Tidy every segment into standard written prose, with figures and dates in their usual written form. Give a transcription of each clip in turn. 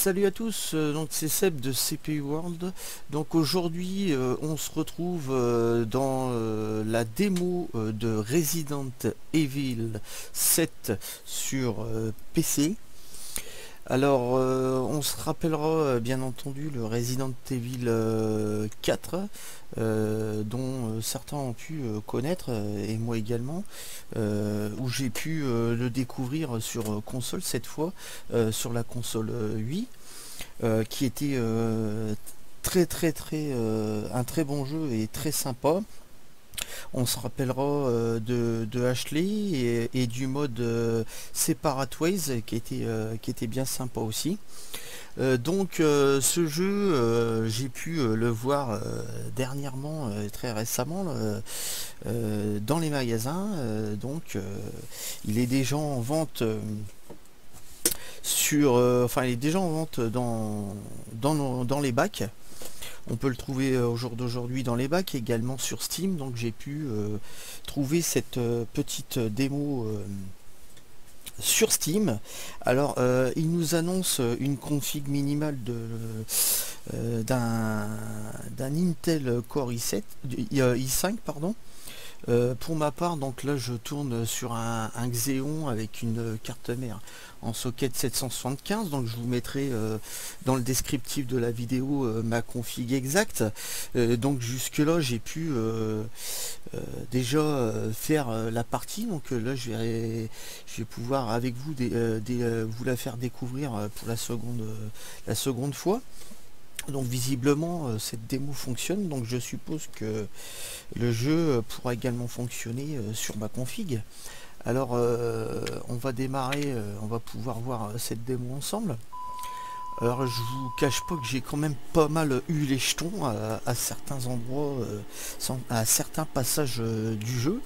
Salut à tous, donc c'est Seb de CPU World. Donc aujourd'hui on se retrouve dans la démo de Resident Evil 7 sur PC. Alors on se rappellera bien entendu le Resident Evil 4 dont certains ont pu connaître et moi également, où j'ai pu le découvrir sur console cette fois, sur la console Wii, qui était un très bon jeu et très sympa. On se rappellera de Ashley et du mode Separate Ways qui était bien sympa aussi. Ce jeu, j'ai pu le voir dernièrement, très récemment, dans les magasins. Il est déjà en vente il est déjà en vente dans les bacs. On peut le trouver au jour d'aujourd'hui dans les bacs, également sur Steam. Donc j'ai pu trouver cette petite démo sur Steam. Alors il nous annonce une config minimale d'un Intel Core i5 pardon. Pour ma part, donc là je tourne sur un Xeon avec une carte mère en socket 775, donc je vous mettrai dans le descriptif de la vidéo ma config exacte. Donc jusque là j'ai pu déjà faire la partie, donc là je vais pouvoir avec vous vous la faire découvrir pour la seconde fois. Donc visiblement cette démo fonctionne, donc je suppose que le jeu pourra également fonctionner sur ma config. Alors on va démarrer, on va pouvoir voir cette démo ensemble. Alors je vous cache pas que j'ai quand même pas mal eu les jetons à certains endroits, à certains passages du jeu.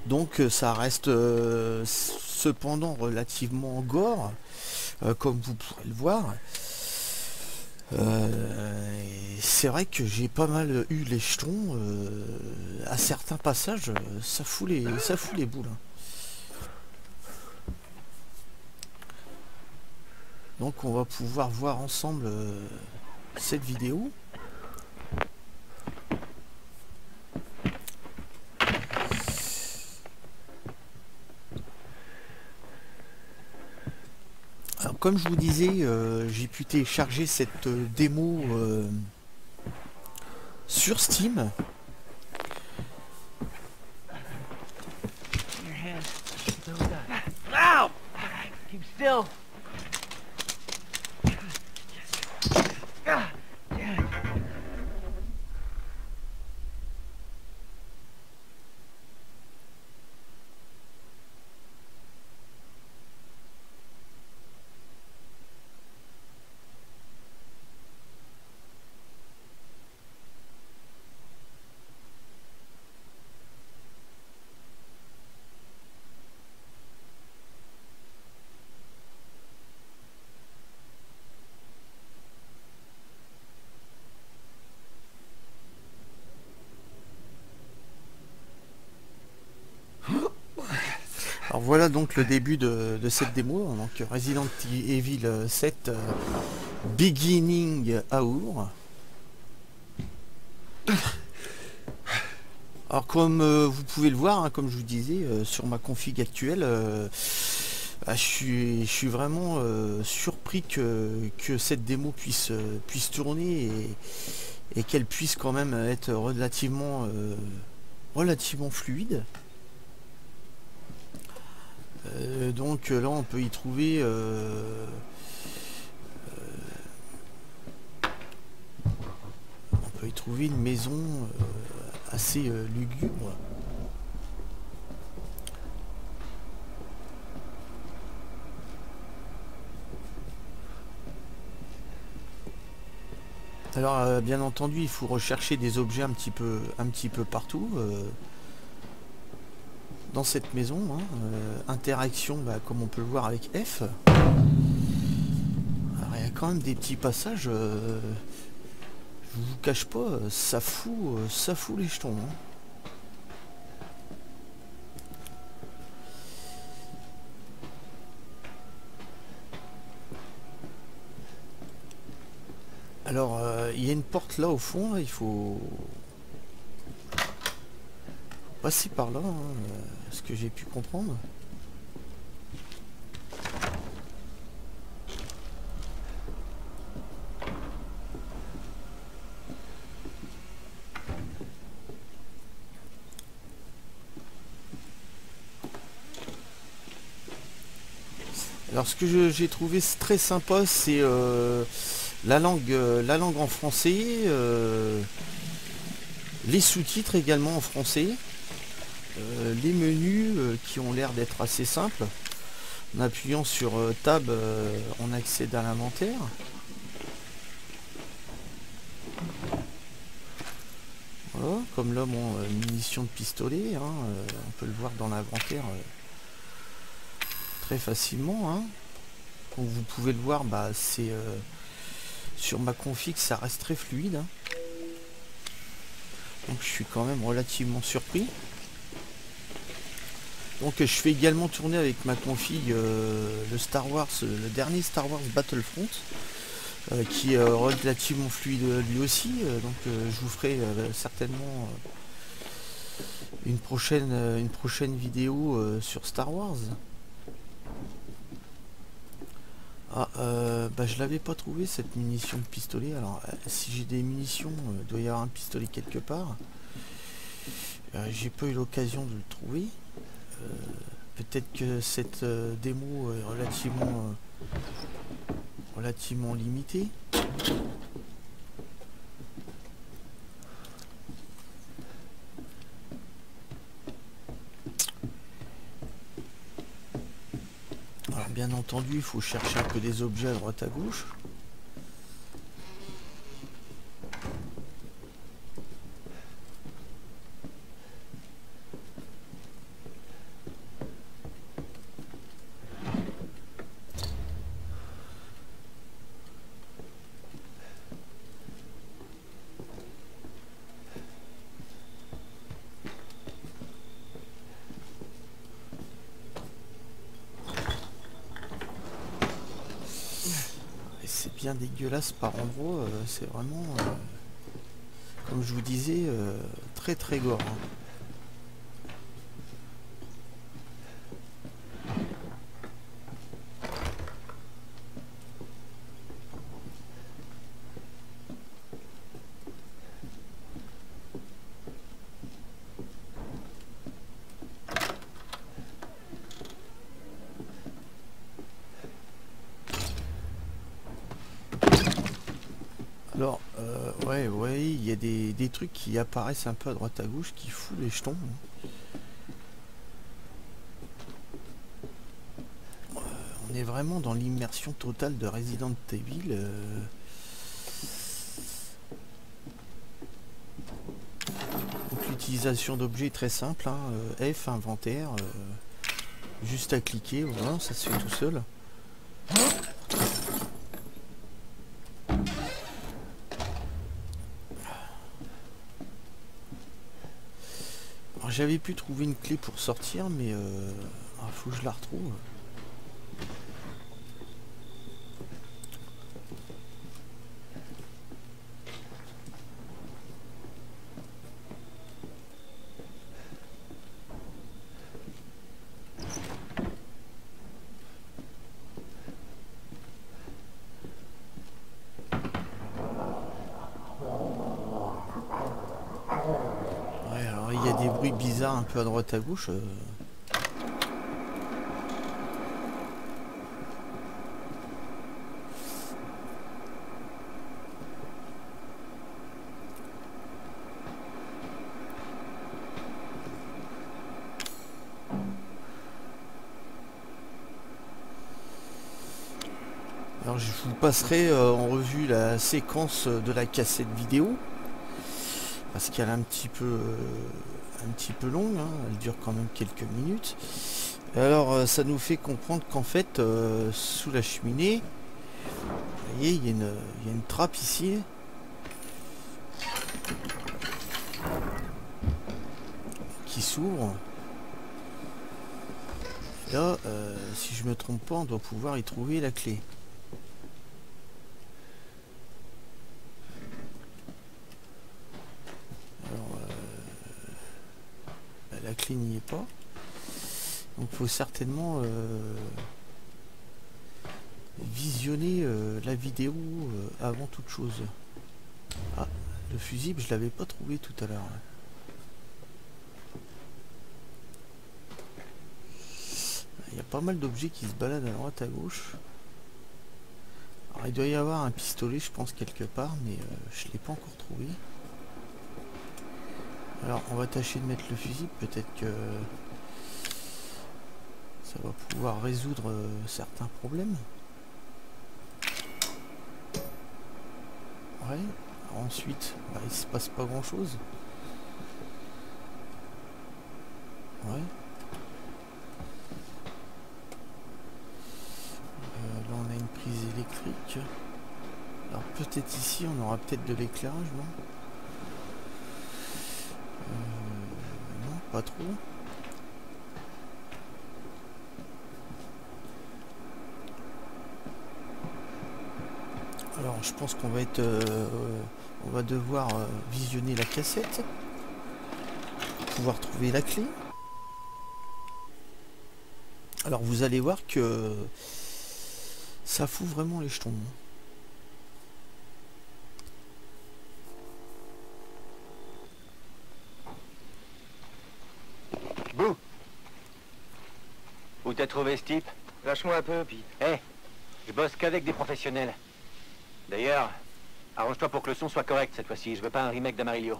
Donc ça reste cependant relativement gore, comme vous pourrez le voir. C'est vrai que j'ai pas mal eu les jetons à certains passages, ça fout les boules. Donc on va pouvoir voir ensemble cette vidéo. Alors, comme je vous disais, j'ai pu télécharger cette démo sur Steam. Ow! Keep still. Alors voilà donc le début de cette démo, donc Resident Evil 7 Beginning Hour. Alors comme vous pouvez le voir, hein, comme je vous disais, sur ma config actuelle, je suis vraiment surpris que cette démo puisse tourner et qu'elle puisse quand même être relativement fluide. Donc là on peut y trouver une maison assez lugubre. Alors bien entendu il faut rechercher des objets un petit peu partout dans cette maison, hein. Interaction comme on peut le voir avec F. Alors il y a quand même des petits passages, je vous cache pas, ça fout les jetons, hein. Alors, il y a une porte là au fond, là, il faut passer par là, hein, ce que j'ai pu comprendre. Alors ce que j'ai trouvé très sympa, c'est la langue en français, les sous-titres également en français, les menus qui ont l'air d'être assez simples. En appuyant sur Tab, on accède à l'inventaire. Voilà, comme là mon munition de pistolet, hein, on peut le voir dans l'inventaire très facilement. Hein. Donc vous pouvez le voir, bah, c'est sur ma config, ça reste très fluide. Hein. Donc je suis quand même relativement surpris. Donc je fais également tourner avec ma config le Star Wars, le dernier Star Wars Battlefront, qui est relativement fluide lui aussi. Donc je vous ferai certainement une prochaine vidéo sur Star Wars. Ah, bah, je l'avais pas trouvé cette munition de pistolet. Alors si j'ai des munitions, il doit y avoir un pistolet quelque part. J'ai pas eu l'occasion de le trouver. Peut-être que cette démo est relativement limitée. Alors bien entendu, il faut chercher un peu des objets à droite à gauche. C'est bien dégueulasse par endroit, c'est vraiment, comme je vous disais, très très gore. Hein. Alors, ouais, il y a des trucs qui apparaissent un peu à droite à gauche qui foutent les jetons. On est vraiment dans l'immersion totale de Resident Evil. Donc l'utilisation d'objets est très simple. Hein, F, inventaire, juste à cliquer, voilà, ça se fait tout seul. J'avais pu trouver une clé pour sortir, mais faut que je la retrouve. Ouais, alors il y a des bruits bizarres un peu à droite à gauche. Alors je vous passerai en revue la séquence de la cassette vidéo parce qu'elle est un petit peu longue, hein, elle dure quand même quelques minutes. Alors ça nous fait comprendre qu'en fait sous la cheminée, vous voyez, il y a une trappe ici qui s'ouvre. Et là, si je me trompe pas, on doit pouvoir y trouver la clé. clé n'y est pas. Donc il faut certainement visionner la vidéo avant toute chose. Ah, le fusible, je l'avais pas trouvé tout à l'heure. Il y a pas mal d'objets qui se baladent à droite à gauche. Alors il doit y avoir un pistolet, je pense, quelque part, mais je l'ai pas encore trouvé. Alors on va tâcher de mettre le fusible, peut-être que ça va pouvoir résoudre certains problèmes. Ouais. Ensuite, bah, il se passe pas grand chose. Ouais. Là on a une prise électrique. Alors peut-être ici on aura peut-être de l'éclairage, non? Non, pas trop. Alors je pense qu'on va être on va devoir visionner la cassette pour pouvoir trouver la clé. Alors vous allez voir que ça fout vraiment les jetons. Bouh! Où t'as trouvé ce type? Lâche-moi un peu, Pete. Hé, je bosse qu'avec des professionnels. D'ailleurs, arrange-toi pour que le son soit correct cette fois-ci. Je veux pas un remake d'Amarillo.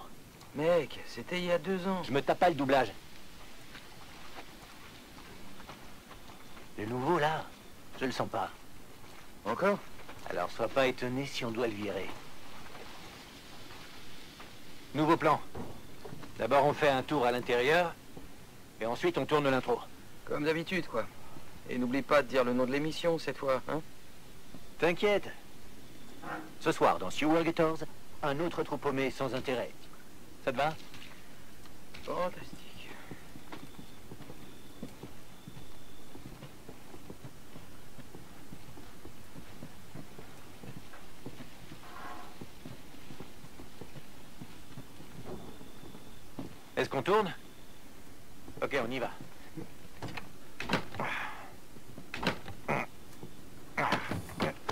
Mec, c'était il y a 2 ans. Je me tape pas le doublage. Le nouveau, là, je le sens pas. Encore? Alors sois pas étonné si on doit le virer. Nouveau plan. D'abord on fait un tour à l'intérieur, et ensuite on tourne l'intro. Comme d'habitude, quoi. Et n'oublie pas de dire le nom de l'émission, cette fois, hein? T'inquiète. Ce soir, dans Sewell Gators, un autre trou paumé sans intérêt. Ça te va? Fantastique. Est-ce qu'on tourne? Ok, on y va.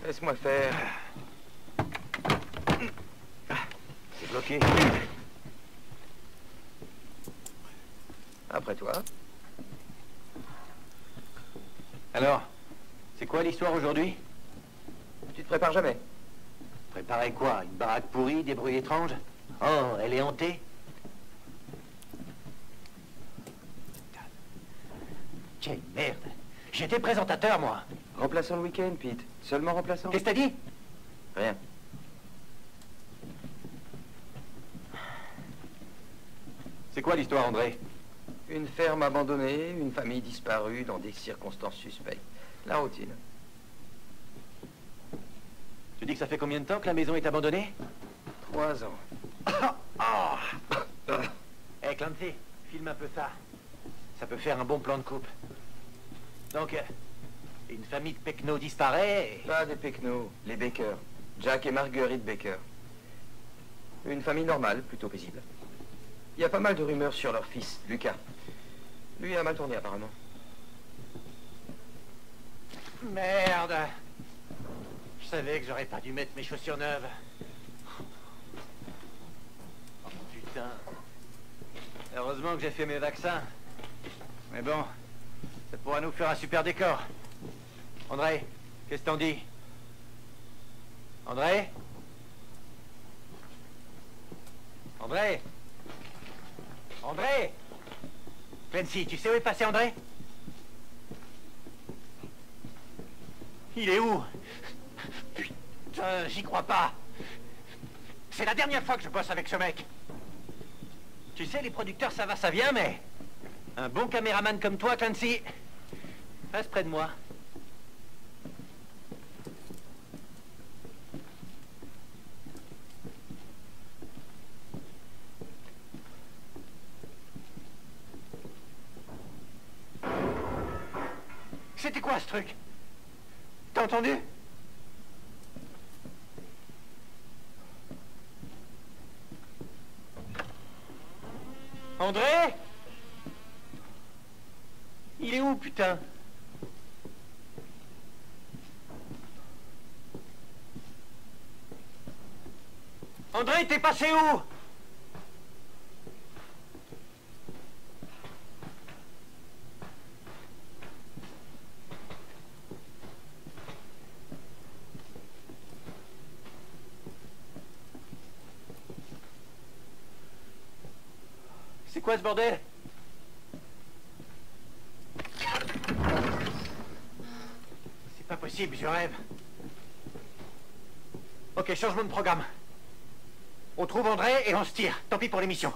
Laisse-moi faire. C'est bloqué. Après toi. Alors, c'est quoi l'histoire aujourd'hui? Tu te prépares jamais. Préparer quoi? Une baraque pourrie, des bruits étranges? Oh, elle est hantée? Quelle merde! J'étais présentateur, moi! Remplaçant le week-end, Pete. Seulement remplaçant. Qu'est-ce que t'as dit? Rien. C'est quoi l'histoire, André? Une ferme abandonnée, une famille disparue dans des circonstances suspectes. La routine. Tu dis que ça fait combien de temps que la maison est abandonnée? 3 ans. Hé, Clancy, filme un peu ça. Ça peut faire un bon plan de coupe. Donc, une famille de pecnos disparaît et... Pas des Pecnos, les Baker. Jack et Marguerite Baker. Une famille normale, plutôt paisible. Il y a pas mal de rumeurs sur leur fils, Lucas. Lui a mal tourné, apparemment. Merde! Je savais que j'aurais pas dû mettre mes chaussures neuves. Oh, putain. Heureusement que j'ai fait mes vaccins. Mais bon, ça pourra nous faire un super décor. André, qu'est-ce que t'en dis? André? André? André? Clancy, tu sais où est passé André? Il est où? Putain, j'y crois pas. C'est la dernière fois que je bosse avec ce mec. Tu sais, les producteurs, ça va, ça vient, mais... Un bon caméraman comme toi, Clancy, reste près de moi. C'était quoi ce truc? T'as entendu? André? Il est où, putain? André, t'es passé où? C'est quoi ce bordel? C'est pas possible, je rêve. Ok, changement de programme. On trouve André et on se tire. Tant pis pour l'émission.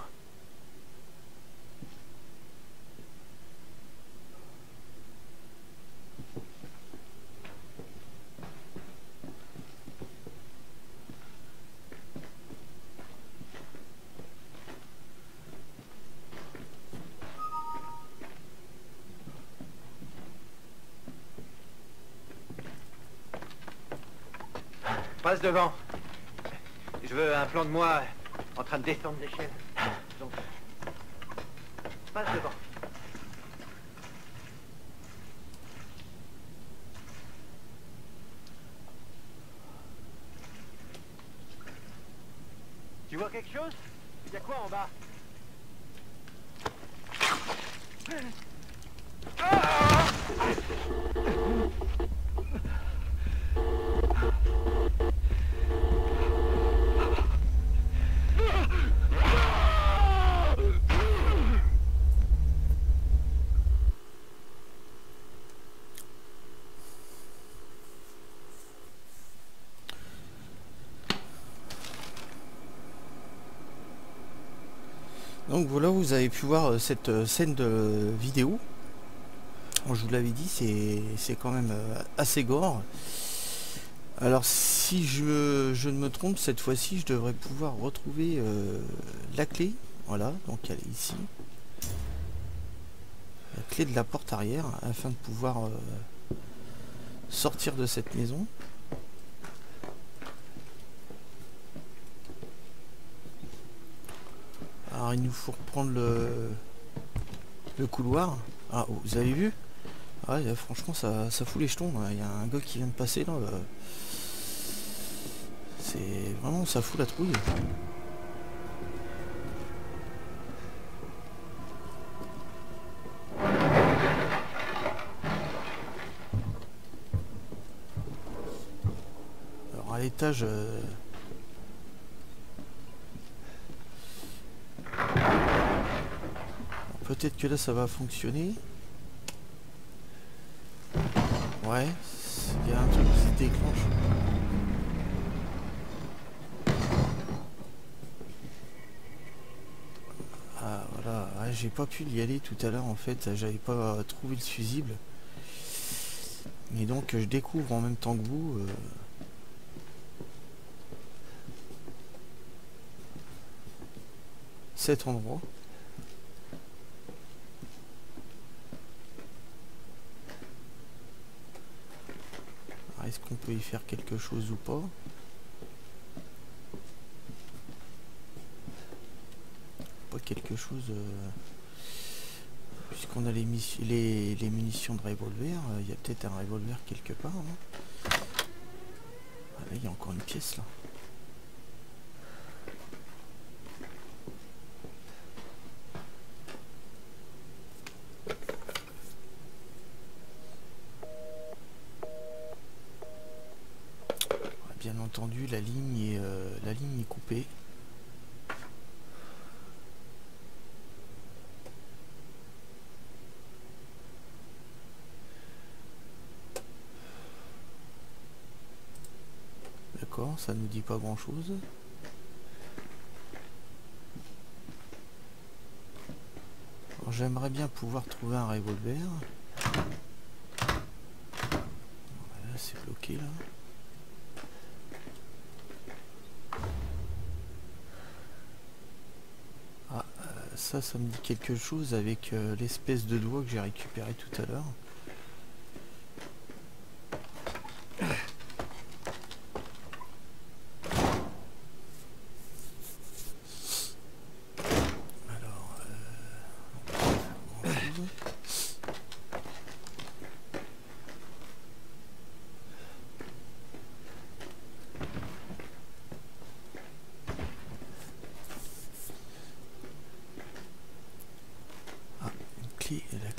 Passe devant. Je veux un plan de moi en train de descendre l'échelle. Donc, passe devant. Tu vois quelque chose? Il y a quoi en bas? Donc voilà, vous avez pu voir cette scène de vidéo. Je vous l'avais dit, c'est quand même assez gore. Alors si je ne me trompe, cette fois-ci je devrais pouvoir retrouver la clé. Voilà, donc elle est ici. La clé de la porte arrière afin de pouvoir sortir de cette maison. Alors il nous faut reprendre le couloir. Ah, oh, vous avez vu? Ah, franchement ça fout les jetons. Il y a un gars qui vient de passer là. C'est vraiment, ça fout la trouille. Alors à l'étage... peut-être que là ça va fonctionner. Ouais, il y a un truc qui se déclenche. Ah voilà, ouais, j'ai pas pu y aller tout à l'heure en fait, j'avais pas trouvé le fusible. Et donc je découvre en même temps que vous cet endroit. Est-ce qu'on peut y faire quelque chose ou pas? Pas quelque chose... puisqu'on a les munitions de revolver, il y a peut-être un revolver quelque part. Hein. Ah, là, il y a encore une pièce là. Bien entendu, la ligne est coupée. D'accord, ça nous dit pas grand chose. J'aimerais bien pouvoir trouver un revolver. Voilà, c'est bloqué là. Ça me dit quelque chose avec l'espèce de doigt que j'ai récupéré tout à l'heure. Alors,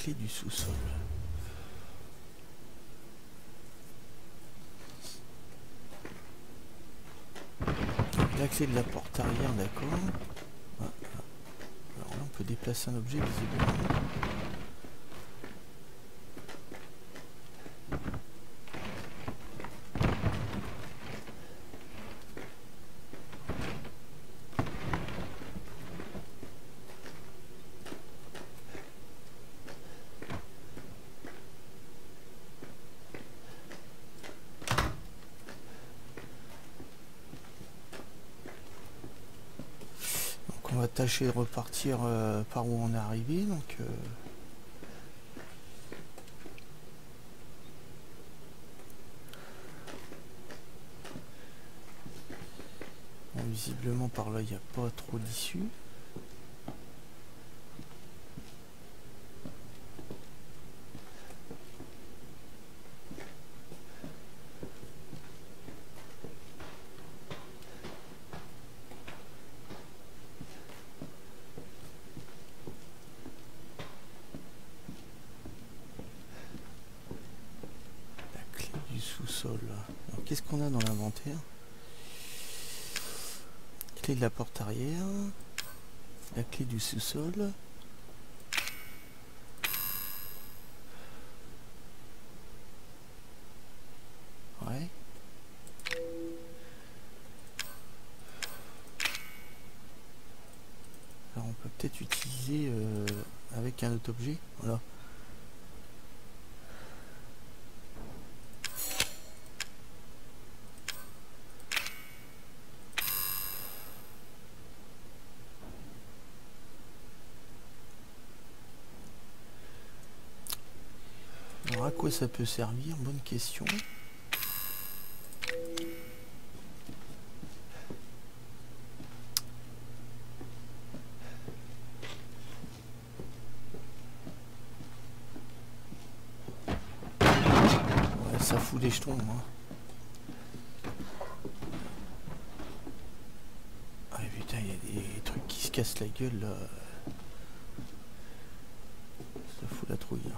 clé du sous-sol. La clé de la porte arrière, d'accord. Ah, ah. Alors là, on peut déplacer un objet visiblement. On va tâcher de repartir par où on est arrivé, donc bon, visiblement par là il n'y a pas trop d'issue. Sous-sol. Alors qu'est-ce qu'on a dans l'inventaire? Clé de la porte arrière, la clé du sous-sol. Ouais. Alors on peut peut-être utiliser avec un autre objet. Voilà. Alors à quoi ça peut servir? Bonne question. Ouais, ça fout des jetons, hein. Ah putain, il y a des trucs qui se cassent la gueule là. Ça fout la trouille là.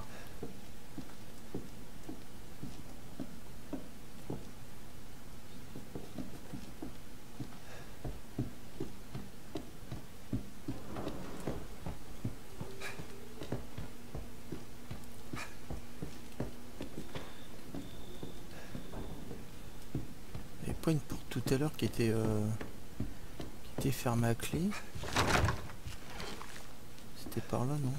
Pas une porte tout à l'heure qui était fermée à clé. C'était par là, non?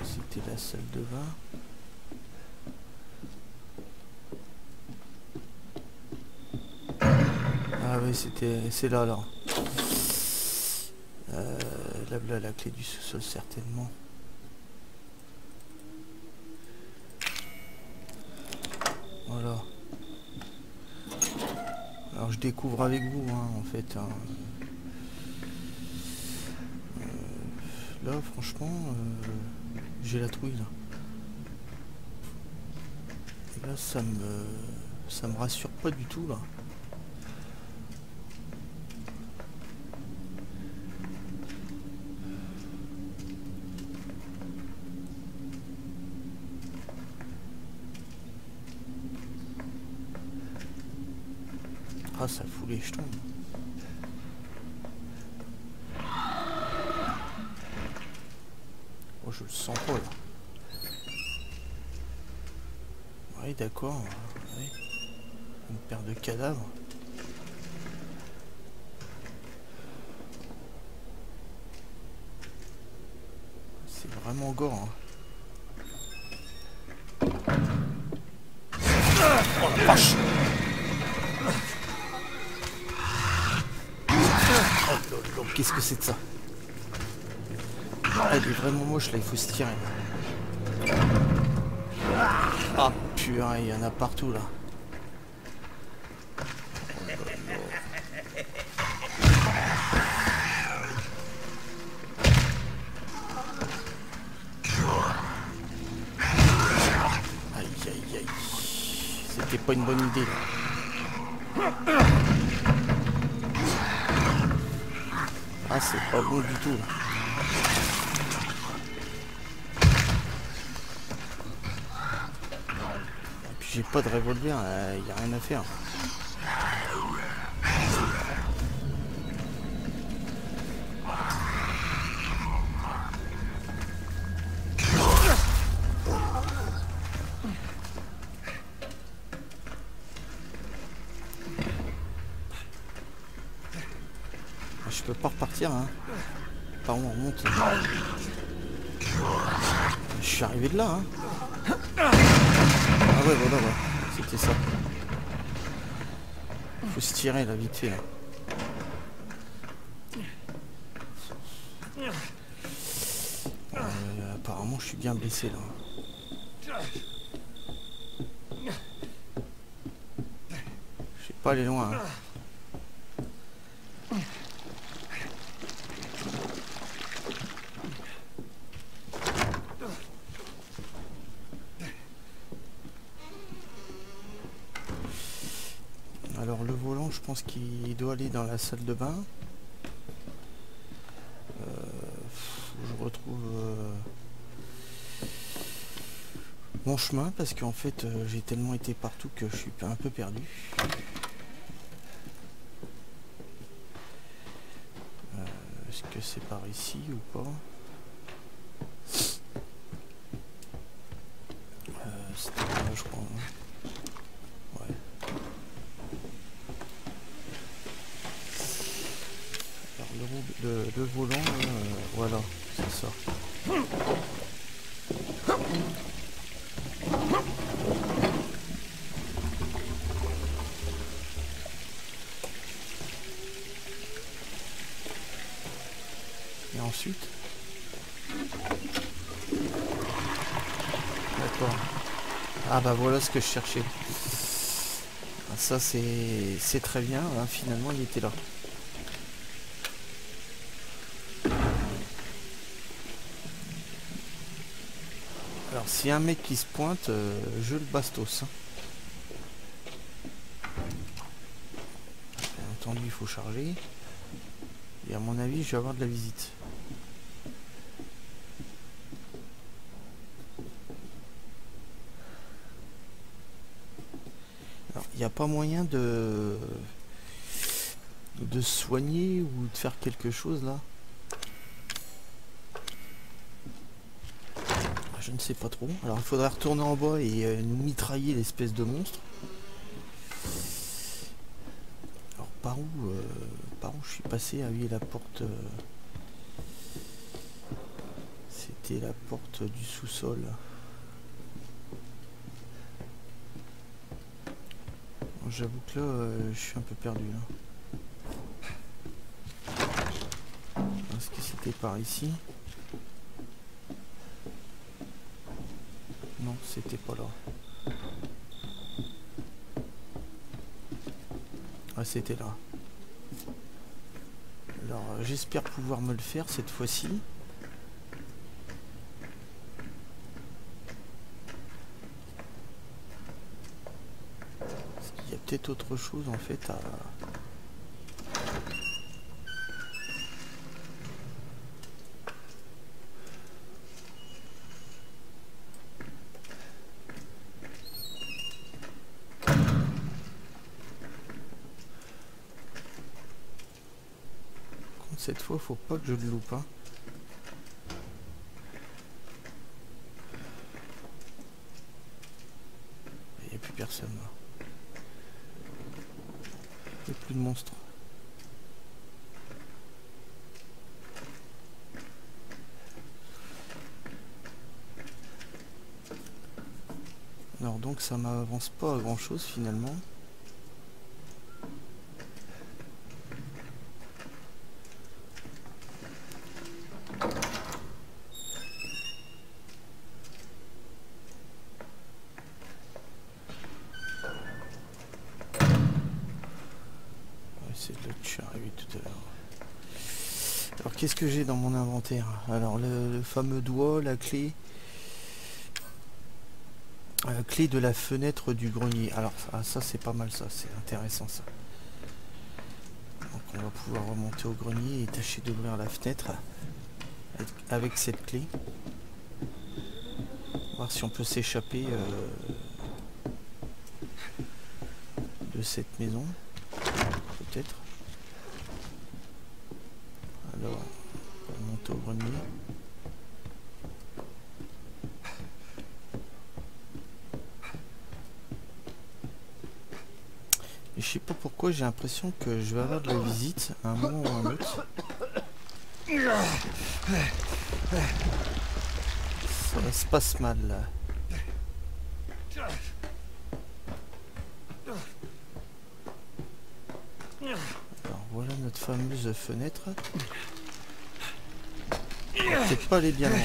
C'était la salle de bain. Ah oui, c'est là alors. Là, la clé du sous-sol certainement. Voilà. Alors je découvre avec vous, hein, en fait. Hein. Là, franchement, j'ai la trouille là. Et là, ça me rassure pas du tout là. Ah, ça fout les jetons. Oh, je le sens pas là. Oui, d'accord. Ouais. Une paire de cadavres. C'est vraiment gore. Hein. Oh la vache! Oh, qu'est-ce que c'est de ça? Elle est vraiment moche là, il faut se tirer. Ah purée, il y en a partout là. Aïe aïe aïe. C'était pas une bonne idée là. Ah, c'est pas bon du tout là. j'ai pas de revolver, il y a rien à faire. Je peux pas repartir, hein. Par où on remonte? Je suis arrivé de là, hein. Ah ouais, voilà, ouais. C'était ça. Faut se tirer là, vite fait, là. Apparemment, je suis bien blessé, là. Je vais pas aller loin, hein. Alors le volant, je pense qu'il doit aller dans la salle de bain. Je retrouve mon chemin parce qu'en fait j'ai tellement été partout que je suis un peu perdu. Est-ce que c'est par ici ou pas? C'était là, je crois. Ouais. Alors le volant, voilà, c'est ça. Et ensuite, d'accord. Ah bah voilà ce que je cherchais. Ah, ça c'est très bien, hein, finalement il était là. Alors s'il y a un mec qui se pointe, je le bastos. Hein. Bien entendu il faut charger. Et à mon avis je vais avoir de la visite. Alors il n'y a pas moyen de soigner ou de faire quelque chose là? Je ne sais pas trop. Alors il faudrait retourner en bas et nous mitrailler l'espèce de monstre. Alors par où je suis passé? Ah oui, la porte. C'était la porte du sous-sol. J'avoue que là, je suis un peu perdu là. Est-ce que c'était par ici? Non, c'était pas là. Ah, c'était là. Alors, j'espère pouvoir me le faire cette fois-ci. Il y a peut-être autre chose en fait à... Cette fois, faut pas que je le loupe. Hein. Il n'y a plus personne là. Il n'y a plus de monstres. Alors donc ça m'avance pas à grand chose finalement. C'est là que je suis arrivé tout à l'heure. Alors qu'est-ce que j'ai dans mon inventaire? Alors le fameux doigt, la clé. La clé de la fenêtre du grenier. Alors ça c'est pas mal, ça c'est intéressant ça. Donc on va pouvoir remonter au grenier et tâcher d'ouvrir la fenêtre avec cette clé. Voir si on peut s'échapper de cette maison. Peut-être. Alors, on va monter au grenier. Et je sais pas pourquoi j'ai l'impression que je vais avoir de la visite à un moment ou à un autre. Ça se passe mal là. Alors voilà notre fameuse fenêtre. On va peut-être pas aller bien loin.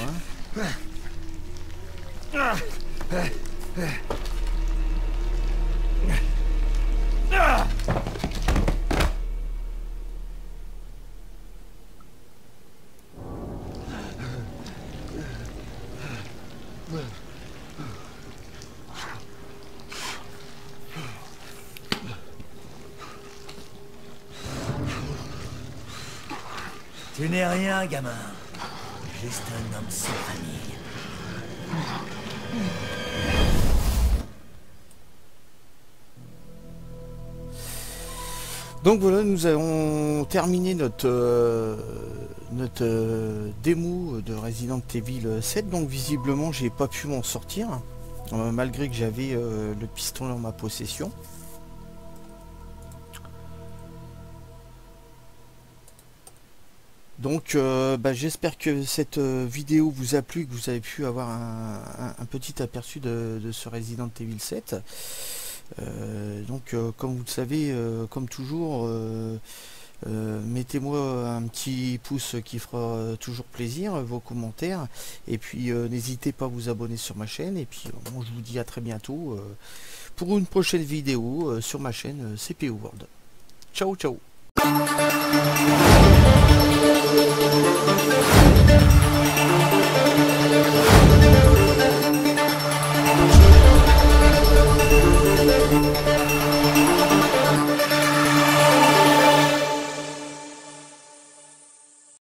Tu n'es rien, gamin. Juste un homme sans famille. Donc voilà, nous avons terminé notre démo de Resident Evil 7. Donc visiblement, j'ai pas pu m'en sortir, malgré que j'avais le pistolet en ma possession. Donc j'espère que cette vidéo vous a plu, que vous avez pu avoir un petit aperçu de ce Resident Evil 7. Comme vous le savez, comme toujours, mettez-moi un petit pouce qui fera toujours plaisir, vos commentaires, et puis n'hésitez pas à vous abonner sur ma chaîne, et puis moi je vous dis à très bientôt pour une prochaine vidéo sur ma chaîne CPU World. Ciao ciao.